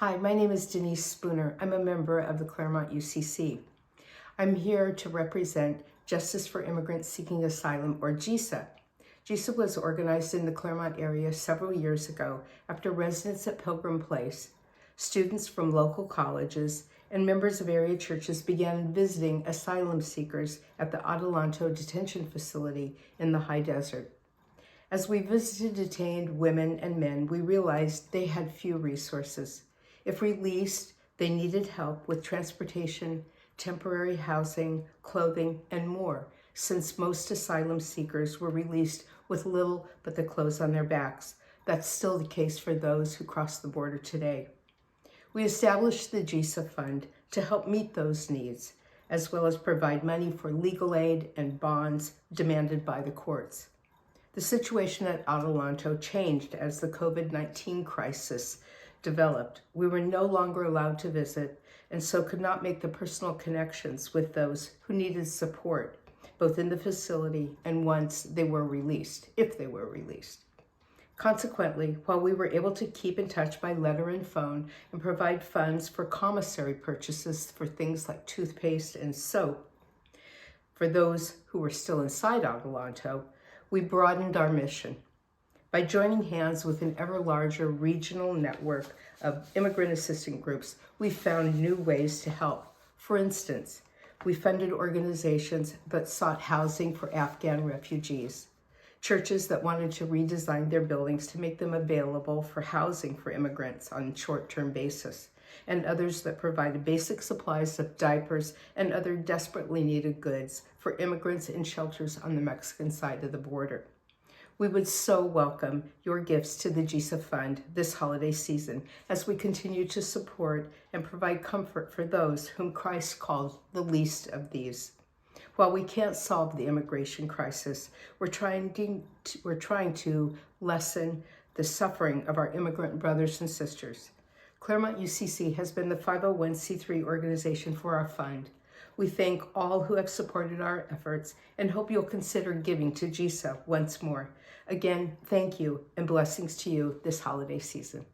Hi, my name is Denise Spooner. I'm a member of the Claremont UCC. I'm here to represent Justice for Immigrants Seeking Asylum, or JISA. JISA was organized in the Claremont area several years ago after residents at Pilgrim Place, students from local colleges, and members of area churches began visiting asylum seekers at the Adelanto detention facility in the high desert. As we visited detained women and men, we realized they had few resources. If released, they needed help with transportation, temporary housing, clothing, and more, since most asylum seekers were released with little but the clothes on their backs. That's still the case for those who cross the border today. We established the JISA Fund to help meet those needs, as well as provide money for legal aid and bonds demanded by the courts. The situation at Adelanto changed as the COVID-19 crisis developed. We were no longer allowed to visit and so could not make the personal connections with those who needed support, both in the facility and once they were released, if they were released. Consequently, while we were able to keep in touch by letter and phone and provide funds for commissary purchases for things like toothpaste and soap, for those who were still inside Adelanto, we broadened our mission. By joining hands with an ever larger regional network of immigrant assistance groups, we found new ways to help. For instance, we funded organizations that sought housing for Afghan refugees, churches that wanted to redesign their buildings to make them available for housing for immigrants on a short-term basis, and others that provided basic supplies of diapers and other desperately needed goods for immigrants in shelters on the Mexican side of the border. We would so welcome your gifts to the JISA Fund this holiday season as we continue to support and provide comfort for those whom Christ called the least of these. While we can't solve the immigration crisis, we're trying to lessen the suffering of our immigrant brothers and sisters. Claremont UCC has been the 501c3 organization for our fund. We thank all who have supported our efforts and hope you'll consider giving to JISA once more. Again, thank you and blessings to you this holiday season.